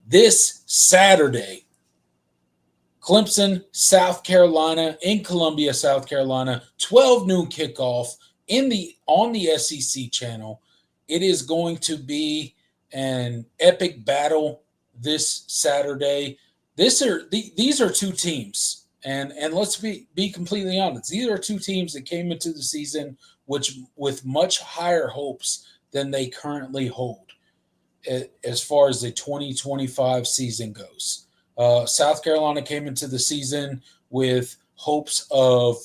this Saturday. Clemson, South Carolina, in Columbia, South Carolina, 12 noon kickoff on the SEC channel. It is going to be an epic battle this Saturday. These are two teams, and let's be completely honest. These are two teams that came into the season with much higher hopes than they currently hold as far as the 2025 season goes. South Carolina came into the season with hopes of,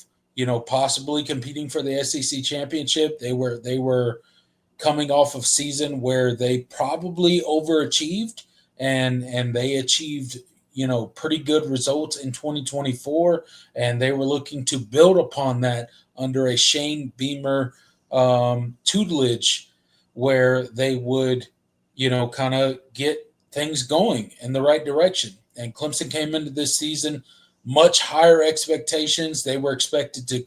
possibly competing for the SEC championship. They were coming off of season where they probably overachieved, and they achieved, pretty good results in 2024, and they were looking to build upon that under a Shane Beamer tutelage, where they would, kind of get things going in the right direction. And Clemson came into this season much higher expectations. They were expected to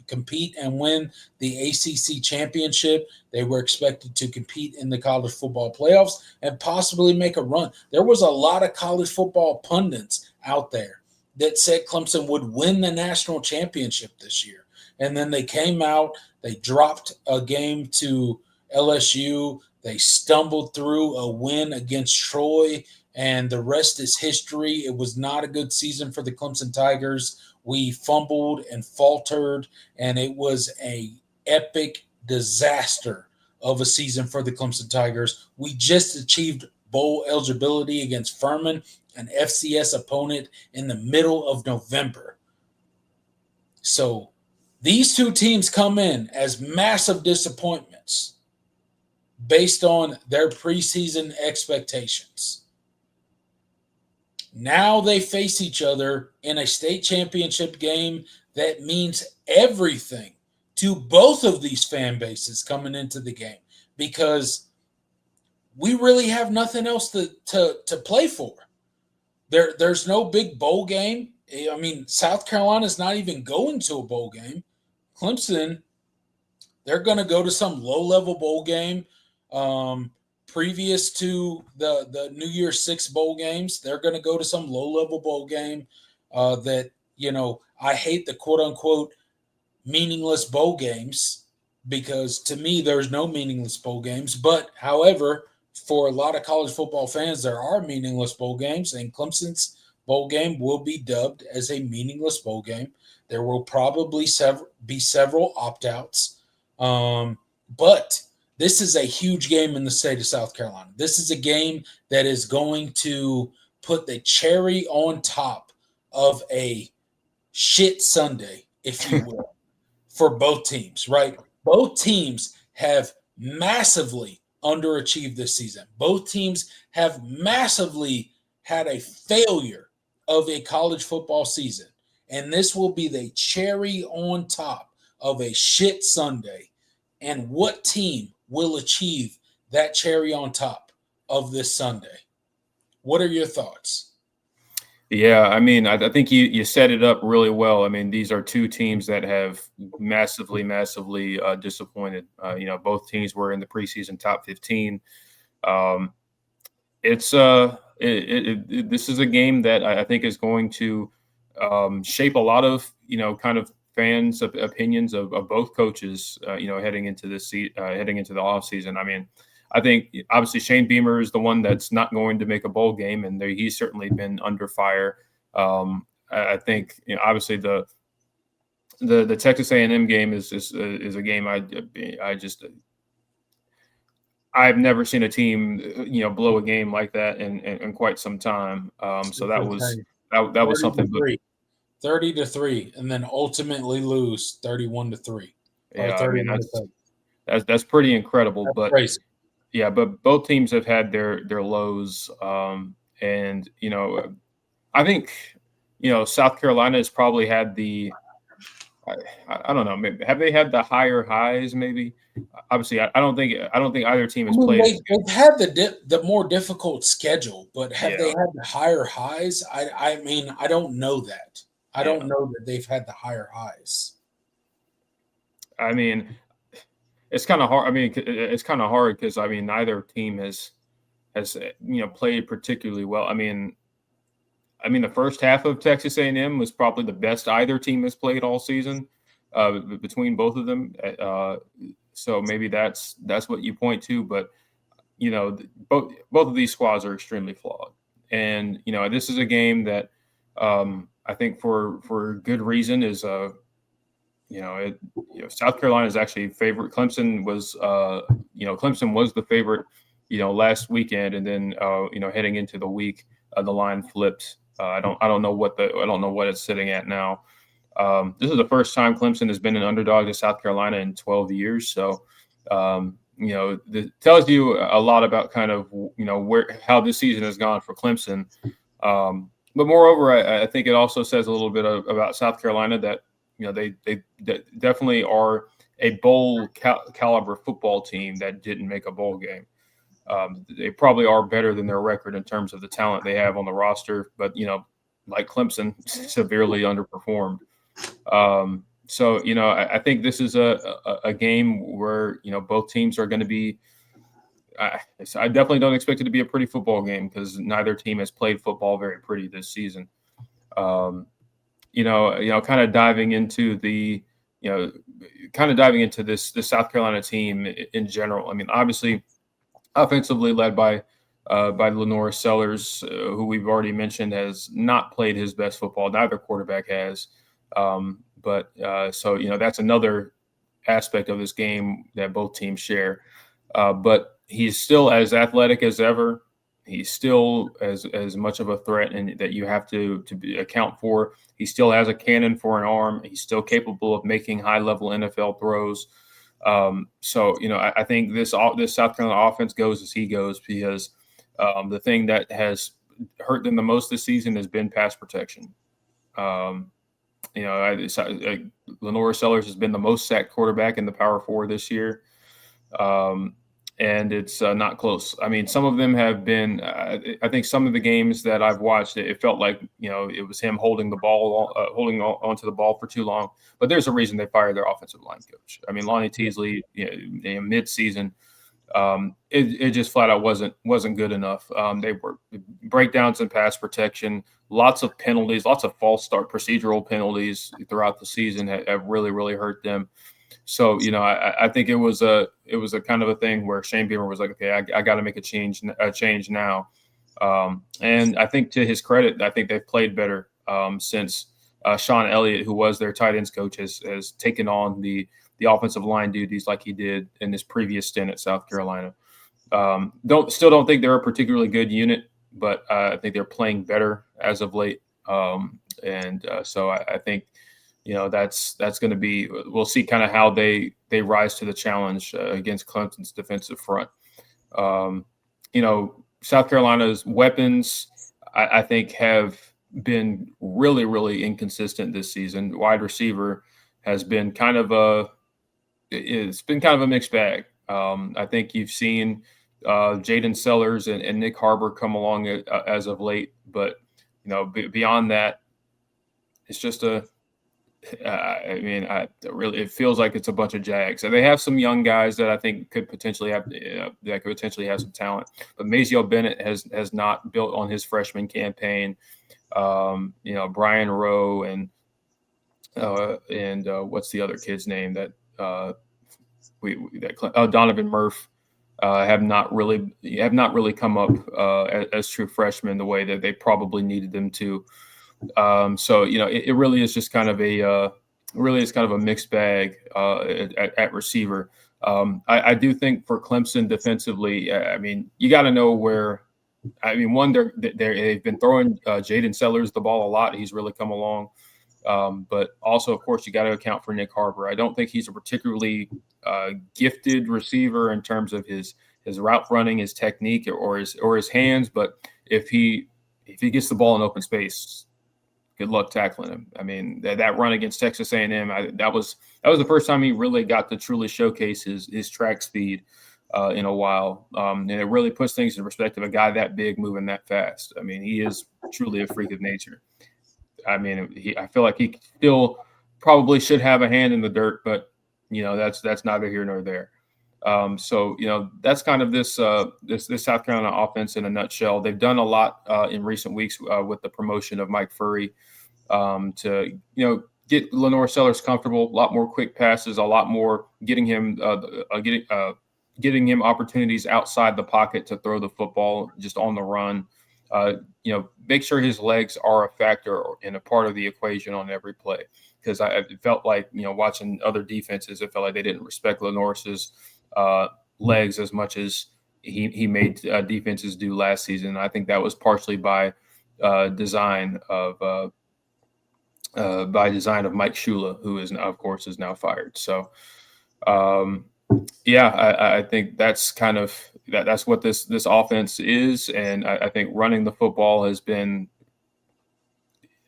compete and win the ACC championship. They were expected to compete in the college football playoffs and possibly make a run. There was a lot of college football pundits out there that said Clemson would win the national championship this year. And then they came out, they dropped a game to LSU, they stumbled through a win against Troy, and the rest is history. It was not a good season for the Clemson Tigers. We fumbled and faltered, and it was an epic disaster of a season for the Clemson Tigers. We just achieved bowl eligibility against Furman, an FCS opponent, in the middle of November. So these two teams come in as massive disappointments based on their preseason expectations. Now they face each other in a state championship game that means everything to both of these fan bases coming into the game, because we really have nothing else to play for. There's no big bowl game. I mean, South Carolina's not even going to a bowl game. Clemson, they're going to go to some low-level bowl game. Previous to the New Year's Six bowl games, they're going to go to some low-level bowl game that, I hate the quote-unquote meaningless bowl games, because to me there's no meaningless bowl games. But, however, for a lot of college football fans, there are meaningless bowl games, and Clemson's bowl game will be dubbed as a meaningless bowl game. There will probably be several opt-outs, but this is a huge game in the state of South Carolina. This is a game that is going to put the cherry on top of a shit Sunday, if you will, for both teams, right? Both teams have massively underachieved this season. Both teams have massively had a failure of a college football season. And this will be the cherry on top of a shit Sunday. And what team will achieve that cherry on top of this Sunday? What are your thoughts? Yeah, I mean, I think you set it up really well. I mean, these are two teams that have massively disappointed. Both teams were in the preseason top 15. This is a game that I think is going to shape a lot of kind of fans' opinions of both coaches. Heading into the off season. I mean, I think obviously Shane Beamer is the one that's not going to make a bowl game, and he's certainly been under fire. I think obviously the Texas A&M game is a game I've never seen a team blow a game like that in quite some time. So that was something. 30-3, and then ultimately lose 31-3. Yeah, I mean that's pretty incredible. That's crazy. Yeah, but both teams have had their lows, and I think South Carolina has probably had the I don't know, maybe have they had the higher highs? Maybe. Obviously, I don't think either team has played. They've had the more difficult schedule, but have they had the higher highs? I mean, I don't know that. I don't know that they've had the higher highs. I mean, it's kind of hard. I mean, it's kind of hard because I mean, neither team has has played particularly well. I mean, the first half of Texas A&M was probably the best either team has played all season between both of them. So maybe that's what you point to. But both of these squads are extremely flawed, and this is a game that I think for good reason is South Carolina is actually favorite. Clemson was the favorite last weekend, and then heading into the week the line flipped. I don't know what it's sitting at now. This is the first time Clemson has been an underdog to South Carolina in 12 years. So, it tells you a lot about kind of, how this season has gone for Clemson. But moreover, I think it also says a little bit about South Carolina that, they definitely are a bowl caliber football team that didn't make a bowl game. They probably are better than their record in terms of the talent they have on the roster, but like Clemson, severely underperformed. So I think this is a game where both teams are going to be. I definitely don't expect it to be a pretty football game because neither team has played football very pretty this season. Kind of diving into this South Carolina team in general. I mean, obviously, offensively led by Lenore Sellers, who we've already mentioned has not played his best football. Neither quarterback has. But that's another aspect of this game that both teams share. But he's still as athletic as ever. He's still as much of a threat and that you have to account for. He still has a cannon for an arm. He's still capable of making high-level NFL throws. I think this South Carolina offense goes as he goes because the thing that has hurt them the most this season has been pass protection. Lenore Sellers has been the most sacked quarterback in the Power Four this year. And it's not close. I mean, some of them have been. I think some of the games that I've watched, it felt like it was him holding the ball, holding onto the ball for too long. But there's a reason they fired their offensive line coach. I mean, Lonnie Teasley, mid-season, it just flat out wasn't good enough. They were breakdowns in pass protection, lots of penalties, lots of false start procedural penalties throughout the season have really, really hurt them. So, I think it was a kind of a thing where Shane Beamer was like, okay, I got to make a change now. And I think to his credit, I think they've played better since Sean Elliott, who was their tight ends coach, has taken on the offensive line duties like he did in his previous stint at South Carolina. Still don't think they're a particularly good unit, but I think they're playing better as of late. So I think, that's going to be, we'll see kind of how they rise to the challenge against Clemson's defensive front. South Carolina's weapons, I think, have been really, really inconsistent this season. Wide receiver has been kind of a mixed bag. I think you've seen Jaden Sellers and Nick Harbor come along as of late, but beyond that, it's just it feels like it's a bunch of Jags. And they have some young guys that I think could potentially have some talent. But Maziel Bennett has not built on his freshman campaign. Brian Rowe and what's the other kid's name that Donovan Murph have not really come up as true freshmen the way that they probably needed them to. It really is just kind of a mixed bag at receiver. I do think for Clemson defensively, you got to know where. One, they've been throwing Jaden Sellers the ball a lot. He's really come along. But also, of course, you got to account for Nick Harbor. I don't think he's a particularly gifted receiver in terms of his route running, his technique, or his hands. But if he gets the ball in open space, good luck tackling him. That run against Texas A&M, that was the first time he really got to truly showcase his track speed in a while. And it really puts things in perspective. A guy that big moving that fast. He is truly a freak of nature. I feel like he still probably should have a hand in the dirt, but that's neither here nor there. So that's kind of this South Carolina offense in a nutshell. They've done a lot in recent weeks with the promotion of Mike Furry to get Lenore Sellers comfortable. A lot more quick passes, a lot more getting him getting him opportunities outside the pocket to throw the football just on the run. Make sure his legs are a factor and a part of the equation on every play. Because I felt like, watching other defenses, it felt like they didn't respect Lenore's legs as much as he made defenses do last season. I think that was partially by design of Mike Shula, who is, of course, is now fired. So, I think that's kind of that's what this offense is, and I think running the football has been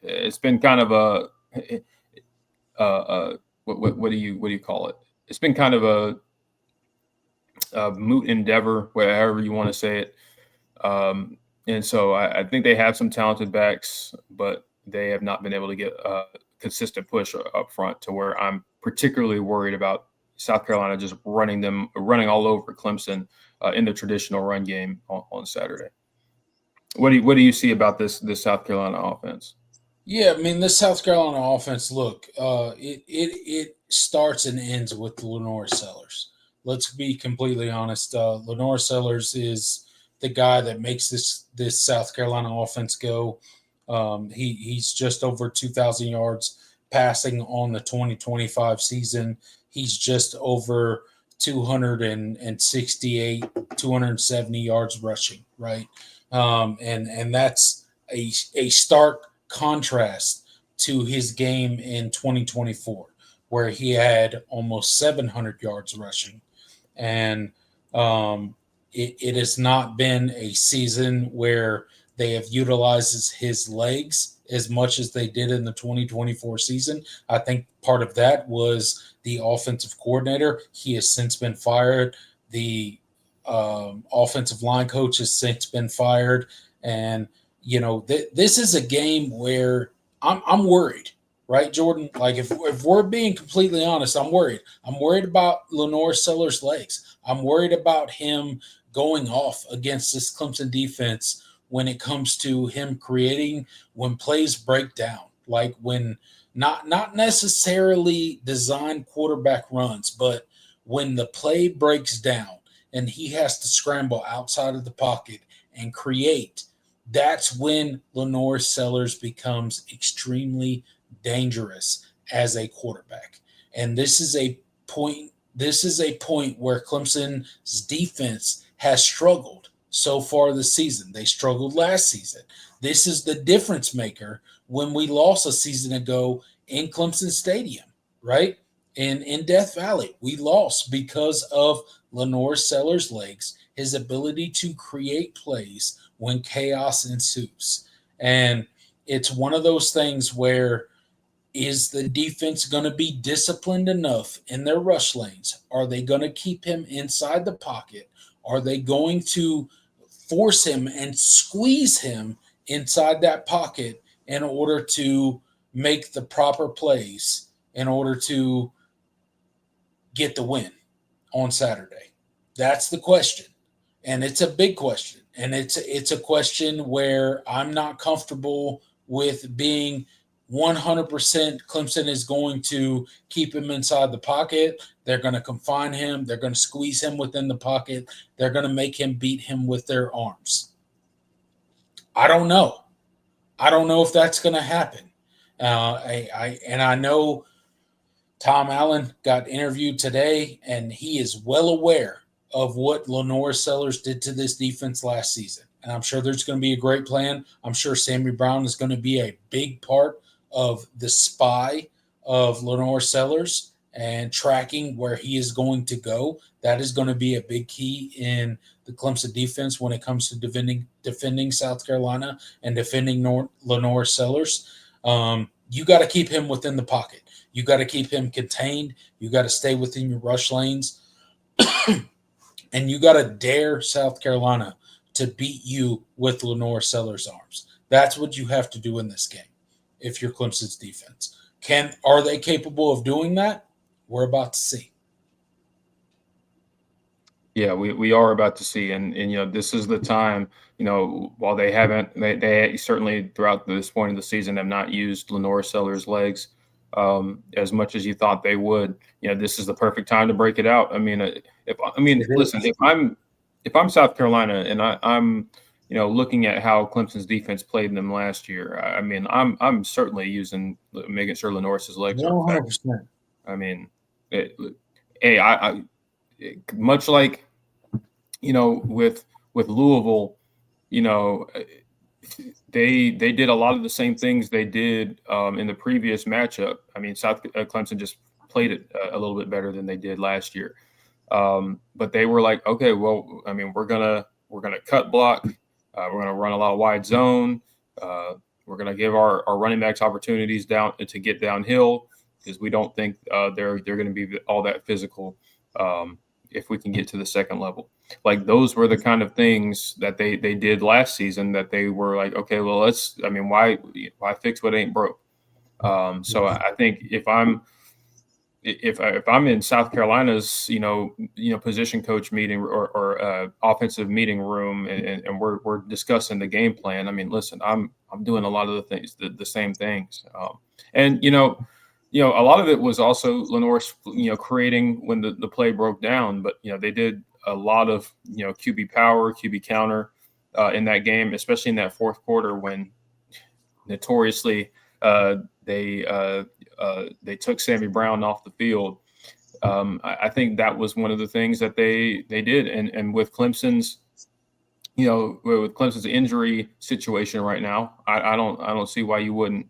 kind of what do you call it? It's been kind of a moot endeavor, whatever you want to say it. And so I think they have some talented backs, but they have not been able to get a consistent push up front to where I'm particularly worried about South Carolina just running all over Clemson in the traditional run game on Saturday. What do you see about this South Carolina offense? Yeah, I mean, this South Carolina offense, look, it starts and ends with Lenore Sellers. Let's be completely honest. Lenore Sellers is the guy that makes this South Carolina offense go. He's just over 2,000 yards passing on the 2025 season. He's just over 268, 270 yards rushing, right? And that's a stark contrast to his game in 2024, where he had almost 700 yards rushing. And it has not been a season where they have utilized his legs as much as they did in the 2024 season. I think part of that was the offensive coordinator. He has since been fired. The offensive line coach has since been fired. And this is a game where I'm worried, right, Jordan? Like if we're being completely honest, I'm worried. I'm worried about Lenore Sellers' legs. I'm worried about him going off against this Clemson defense when it comes to him creating when plays break down, like when not necessarily designed quarterback runs, but when the play breaks down and he has to scramble outside of the pocket and create. That's when Lenore Sellers becomes extremely dangerous as a quarterback. And this is a point where Clemson's defense has struggled so far this season. They struggled last season. This is the difference maker when we lost a season ago in Clemson Stadium, right? In Death Valley. We lost because of Lenore Sellers' legs, his ability to create plays when chaos ensues. And it's one of those things where is the defense going to be disciplined enough in their rush lanes? Are they going to keep him inside the pocket? Are they going to force him and squeeze him inside that pocket in order to make the proper plays in order to get the win on Saturday? That's the question. And it's a big question. And it's a question where I'm not comfortable with being 100% Clemson is going to keep him inside the pocket. They're going to confine him. They're going to squeeze him within the pocket. They're going to make him beat him with their arms. I don't know. I don't know if that's going to happen. I know Tom Allen got interviewed today, and he is well aware of what Lenore Sellers did to this defense last season. And I'm sure there's going to be a great plan. I'm sure Sammy Brown is going to be a big part of the spy of Lenore Sellers and tracking where he is going to go. That is going to be a big key in the Clemson defense when it comes to defending South Carolina and defending Lenore Sellers. You got to keep him within the pocket. You got to keep him contained. You got to stay within your rush lanes. And you got to dare South Carolina to beat you with Lenore Sellers' arms. That's what you have to do in this game if you're Clemson's defense. Are they capable of doing that? We're about to see. Yeah, we are about to see, and this is the time. While they haven't, they certainly throughout this point of the season have not used Lenore Sellers' legs as much as you thought they would. This is the perfect time to break it out. It Listen, is. if I'm South Carolina and I'm looking at how Clemson's defense played them last year, I'm certainly making sure Lenore's legs are effective. 100%. I mean, it, hey, much like with Louisville, you know, they did a lot of the same things they did in the previous matchup. South Clemson just played it a little bit better than they did last year. But they were like, okay, well, we're gonna cut block, we're gonna run a lot of wide zone, we're gonna give our running backs opportunities down to get downhill because we don't think they're going to be all that physical if we can get to the second level. Like those were the kind of things that they did last season that they were like, okay, well, why fix what ain't broke? So I think if I'm in South Carolina's position coach meeting or offensive meeting room and we're discussing the game plan, listen, I'm doing a lot of the same things, and a lot of it was also Lenore's creating when the play broke down, but they did a lot of QB power, QB counter in that game, especially in that fourth quarter when notoriously they took Sammy Brown off the field. I think that was one of the things that they did, and with Clemson's injury situation right now, I don't see why you wouldn't,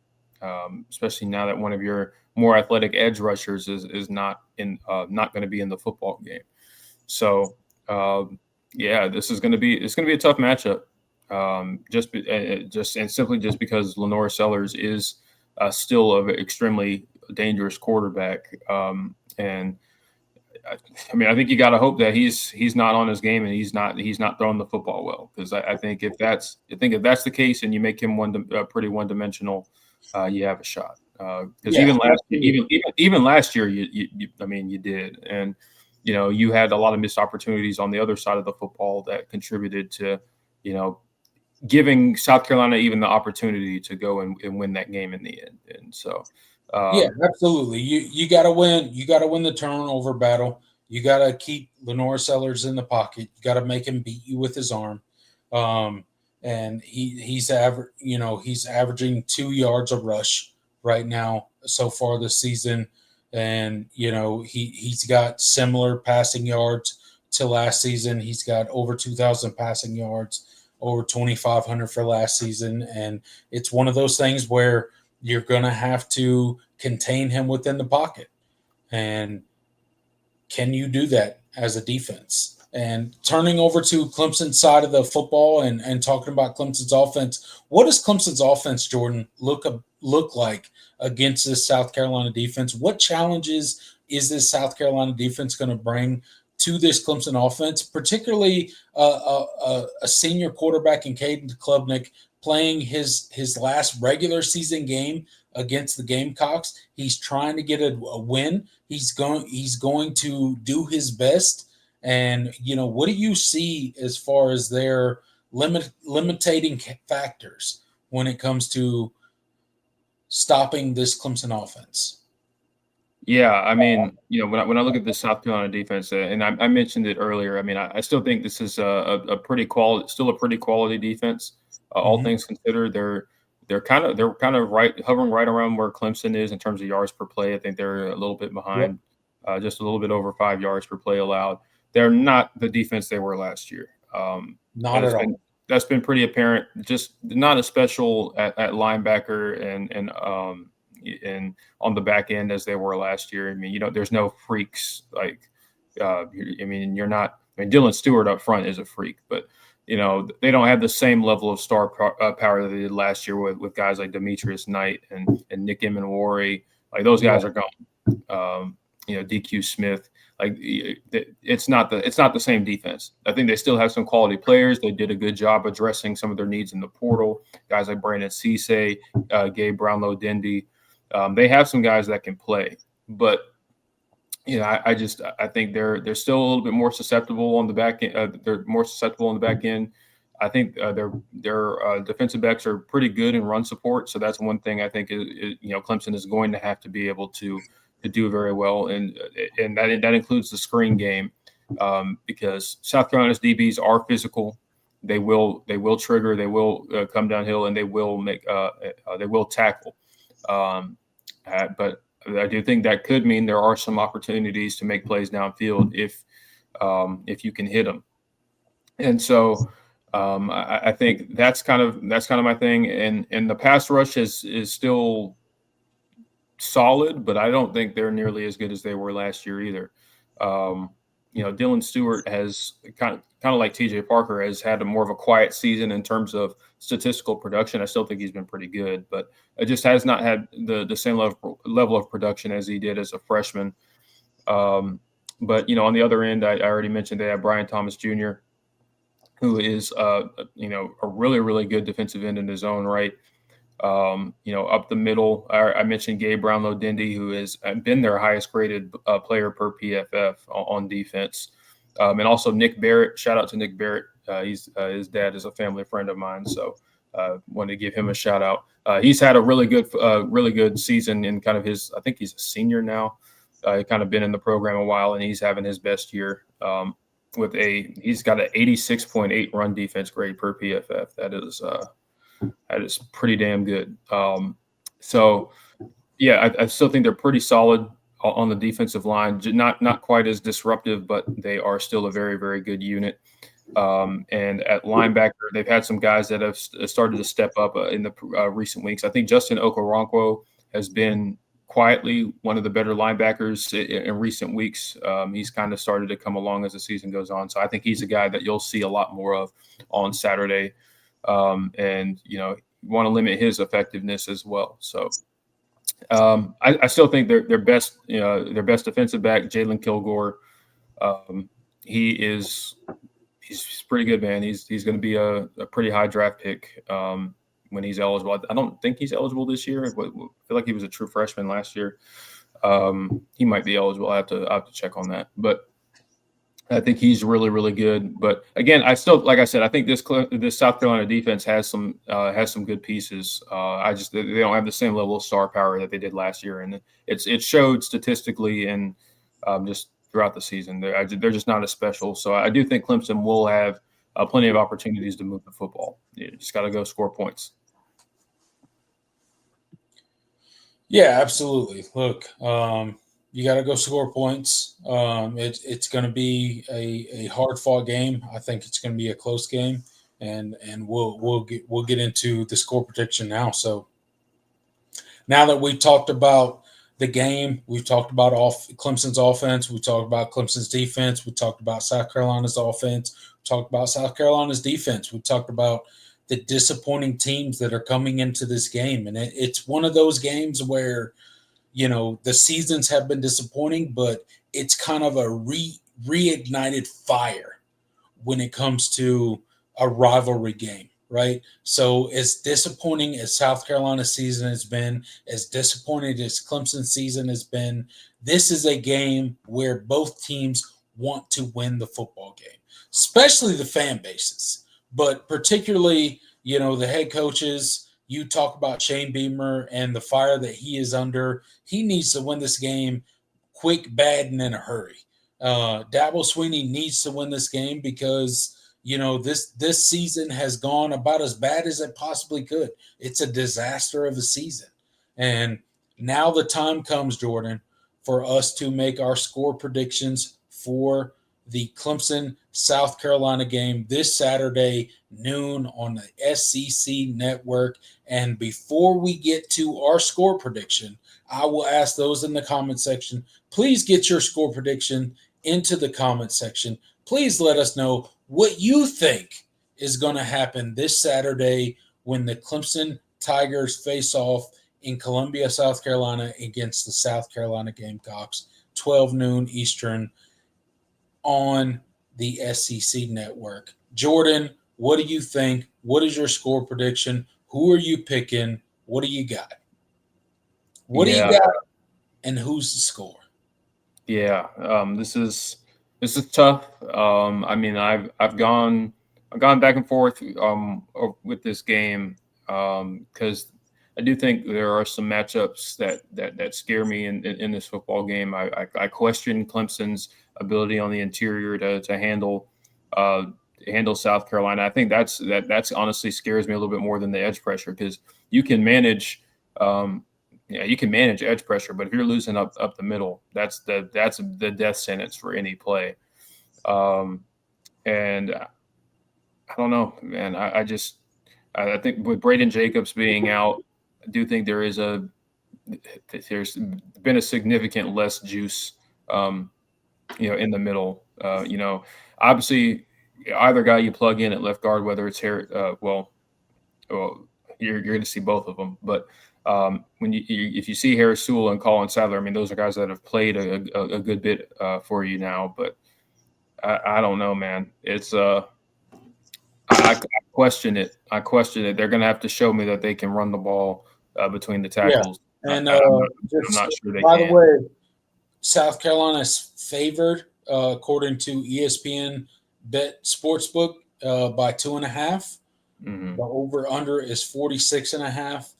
especially now that one of your more athletic edge rushers is not going to be in the football game. So yeah, it's going to be a tough matchup. Simply because Lenore Sellers is still an extremely dangerous quarterback, and I think you got to hope that he's not on his game and he's not throwing the football well, because I think if that's the case and you make him pretty one dimensional, you have a shot. Because even last year you did, and you had a lot of missed opportunities on the other side of the football that contributed to giving South Carolina even the opportunity to go and win that game in the end. And so, yeah, absolutely. You got to win. You got to win the turnover battle. You got to keep Lenore Sellers in the pocket. You got to make him beat you with his arm. And he's averaging 2 yards a rush right now so far this season, and he's got similar passing yards to last season. He's got over 2,000 passing yards, over 2,500 for last season, and it's one of those things where you're going to have to contain him within the pocket. And can you do that as a defense? And turning over to Clemson's side of the football and talking about Clemson's offense, what does Clemson's offense, Jordan, look like against this South Carolina defense? What challenges is this South Carolina defense going to bring to this Clemson offense, particularly a senior quarterback in Caden Klubnik playing his last regular season game against the Gamecocks? He's trying to get a win. He's going to do his best. And what do you see as far as their limiting factors when it comes to stopping this Clemson offense? Yeah, when I look at the South Carolina defense, and I mentioned it earlier, I still think this is a pretty quality defense. All things considered, they're kind of hovering right around where Clemson is in terms of yards per play. I think they're a little bit behind, just a little bit over 5 yards per play allowed. They're not the defense they were last year. Not at all. That's been pretty apparent. Just not as special at linebacker and on the back end as they were last year. There's no freaks like. You're not. Dylan Stewart up front is a freak, but they don't have the same level of star power that they did last year with guys like Demetrius Knight and Nick Emenwari. Like those guys are gone. DQ Smith. Like it's not the same defense. I think they still have some quality players. They did a good job addressing some of their needs in the portal. Guys like Brandon Cisse, Gabe Brownlow Dindy. They have some guys that can play, but I think they're still a little bit more susceptible on the back end. They're more susceptible on the back end. I think their defensive backs are pretty good in run support, so that's one thing I think Clemson is going to have to be able to do very well, and that includes the screen game, because South Carolina's DBs are physical. They will trigger, they will come downhill, and they will tackle. But I do think that could mean there are some opportunities to make plays downfield if you can hit them. And so I think that's kind of my thing. And the pass rush is still solid, but I don't think they're nearly as good as they were last year either. Dylan Stewart has kind of like TJ Parker has had a more of a quiet season in terms of statistical production. I still think he's been pretty good, but it just has not had the same level of production as he did as a freshman. But on the other end, I already mentioned they have Brian Thomas Jr., who is a really, really good defensive end in his own right. Up the middle, I mentioned Gabe Brownlow-Dindy, who has been their highest graded player per PFF on defense. And also Nick Barrett. Shout out to Nick Barrett. His dad is a family friend of mine, so wanted to give him a shout out. He's had a really good season in kind of his. I think he's a senior now. Kind of been in the program a while, and he's having his best year. He's got an 86.8 run defense grade per PFF. That is pretty damn good. So, yeah, I still think they're pretty solid on the defensive line. Not quite as disruptive, but they are still a very, very good unit. And at linebacker, they've had some guys that have started to step up in the recent weeks. I think Justin Okoronkwo has been quietly one of the better linebackers in recent weeks. He's kind of started to come along as the season goes on. So I think he's a guy that you'll see a lot more of on Saturday. And you want to limit his effectiveness as well. So I still think their best defensive back, Jalen Kilgore, he's pretty good, man. He's going to be a pretty high draft pick when he's eligible. I don't think he's eligible this year. I feel like he was a true freshman last year. He might be eligible. I have to check on that, but I think he's really, really good. But again, like I said, I think this South Carolina defense has some good pieces. They don't have the same level of star power that they did last year, and it showed statistically and just throughout the season. They're just not as special. So I do think Clemson will have plenty of opportunities to move the football. You just got to go score points. Yeah, absolutely. Look, you got to go score points. It's going to be a hard fought game. I think it's going to be a close game, and we'll get into the score prediction now. So now that we've talked about the game, we've talked about Clemson's offense, we talked about Clemson's defense, we talked about South Carolina's offense, we talked about South Carolina's defense, we talked about the disappointing teams that are coming into this game, and it's one of those games where the seasons have been disappointing, but it's kind of a reignited fire when it comes to a rivalry game, right? So as disappointing as South Carolina's season has been, as disappointing as Clemson's season has been, this is a game where both teams want to win the football game, especially the fan bases, but particularly, the head coaches. You talk about Shane Beamer and the fire that he is under. He needs to win this game quick, bad, and in a hurry. Dabo Swinney needs to win this game because, this season has gone about as bad as it possibly could. It's a disaster of a season. And now the time comes, Jordan, for us to make our score predictions for the Clemson South Carolina game this Saturday noon on the SEC network. And before we get to our score prediction, I will ask those in the comment section, please get your score prediction into the comment section. Please let us know what you think is going to happen this Saturday when the Clemson Tigers face off in Columbia, South Carolina against the South Carolina Gamecocks, 12 noon Eastern on the SEC network. Jordan, what do you think? What is your score prediction? Who are you picking? What do you got? What do you got? And who's the score? Yeah, this is tough. I mean, I've gone back and forth with this game because I do think there are some matchups that scare me in this football game. I question Clemson's ability on the interior to uh, handle South Carolina. I think that's honestly scares me a little bit more than the edge pressure because you can manage. Yeah, you can manage edge pressure, but if you're losing up the middle, that's the death sentence for any play. Um, and I don't know, man. I think with Braden Jacobs being out, I do think there's been a significant less juice, um, in the middle. Obviously, either guy you plug in at left guard, whether it's here, well, you're going to see both of them. But when if you see Harris Sewell and Colin Sadler, I mean, those are guys that have played a good bit for you now. But I don't know, man. I question it. I question it. They're going to have to show me that they can run the ball between the Yeah. tackles. And I'm not sure they by the can. way, South Carolina's favored according to ESPN Bet Sportsbook by 2.5. Mm-hmm. The over under is 46.5.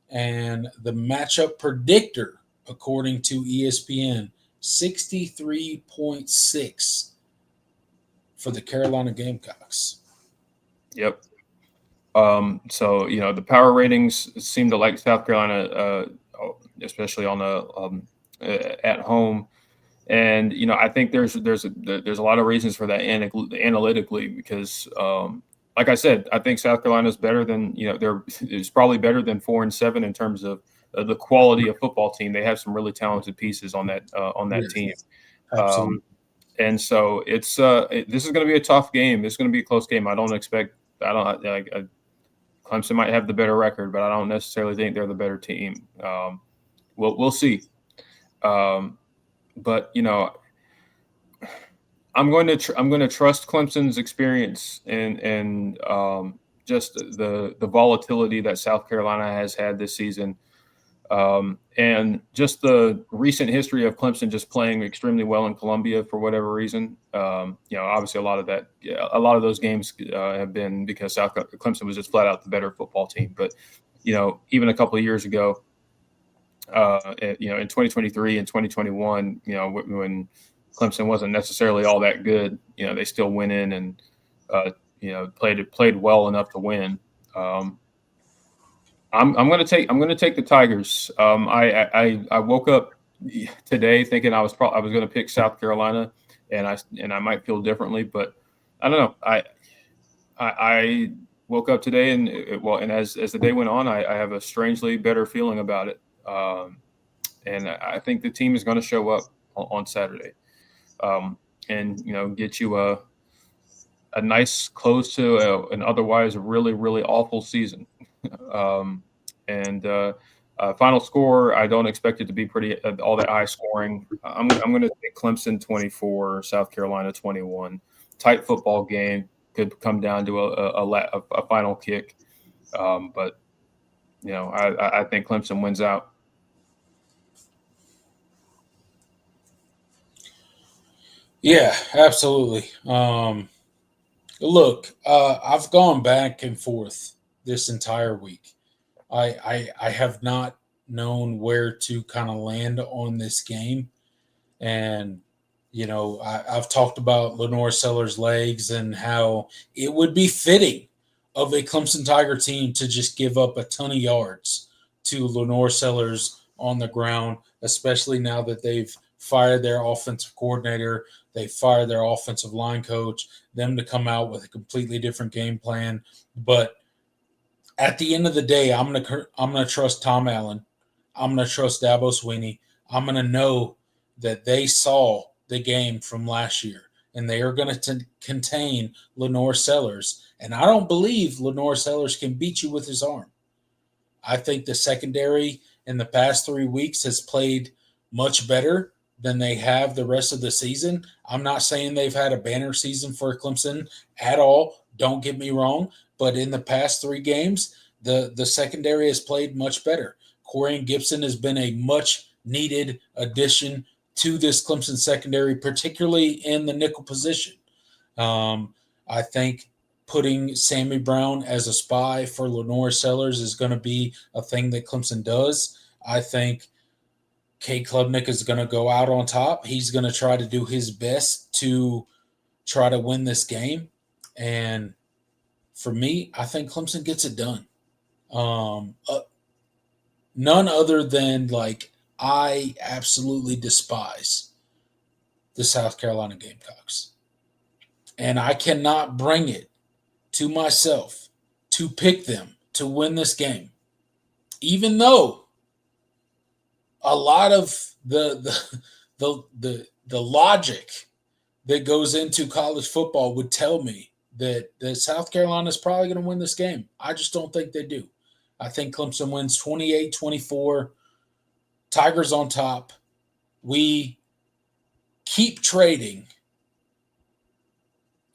And the matchup predictor, according to ESPN, 63.6 for the Carolina Gamecocks. Yep. So the power ratings seem to like South Carolina, especially on at home, and I think there's a lot of reasons for that analytically because, like I said, I think South Carolina is better than it's probably better than 4-7 in terms of the quality of football team. They have some really talented pieces on that team. Absolutely. And so this is going to be a tough game. It's going to be a close game. I don't expect. I don't like. Clemson might have the better record, but I don't necessarily think they're the better team. We'll see. But I'm going to trust Clemson's experience and just the volatility that South Carolina has had this season. And just the recent history of Clemson just playing extremely well in Columbia for whatever reason. Obviously a lot of those games have been because Clemson was just flat out the better football team. But even a couple of years ago, in 2023 and 2021, when Clemson wasn't necessarily all that good, they still went in and played well enough to win. I'm going to take the Tigers. I woke up today thinking I was going to pick South Carolina, and I might feel differently, but I don't know. I woke up today and as the day went on, I have a strangely better feeling about it, and I think the team is going to show up on Saturday, and get you a nice close to an otherwise really really awful season. Final score, I don't expect it to be pretty all that high scoring. I'm going to take Clemson 24, South Carolina 21. Tight football game, could come down to a final kick, but I think Clemson wins out. Yeah, absolutely. Look, I've gone back and forth this entire week. I have not known where to kind of land on this game, and I've talked about Lenore Sellers' legs and how it would be fitting of a Clemson Tiger team to just give up a ton of yards to Lenore Sellers on the ground, especially now that they've fired their offensive coordinator, they fired their offensive line coach, them to come out with a completely different game plan. But at the end of the day, I'm gonna trust Tom Allen. I'm gonna trust Dabo Sweeney. I'm gonna know that they saw the game from last year, and they are going to contain Lenore Sellers. And I don't believe Lenore Sellers can beat you with his arm. I think the secondary in the past 3 weeks has played much better than they have the rest of the season. I'm not saying they've had a banner season for Clemson at all. Don't get me wrong. But in the past 3 games, the secondary has played much better. Corian Gibson has been a much needed addition to this Clemson secondary, particularly in the nickel position. I think putting Sammy Brown as a spy for Lenore Sellers is going to be a thing that Clemson does. I think Cade Klubnik is going to go out on top. He's going to try to do his best to try to win this game. And for me, I think Clemson gets it done. None other than, like, I absolutely despise the South Carolina Gamecocks. And I cannot bring it to myself to pick them to win this game. Even though a lot of the logic that goes into college football would tell me that South Carolina is probably going to win this game. I just don't think they do. I think Clemson wins 28-24. Tigers on top. We keep trading,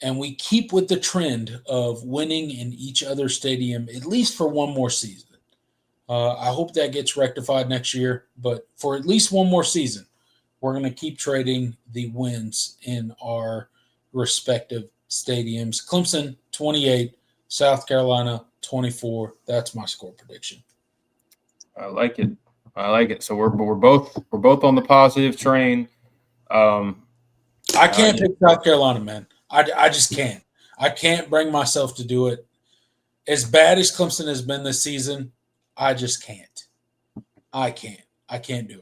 and we keep with the trend of winning in each other's stadium, at least for one more season. I hope that gets rectified next year, but for at least one more season, we're going to keep trading the wins in our respective stadiums. Clemson 28, South Carolina 24. That's my score prediction. I like it. I like it. So we're both on the positive train. I can't pick South Carolina, man. I just can't. I can't bring myself to do it. As bad as Clemson has been this season, I just can't. I can't do it.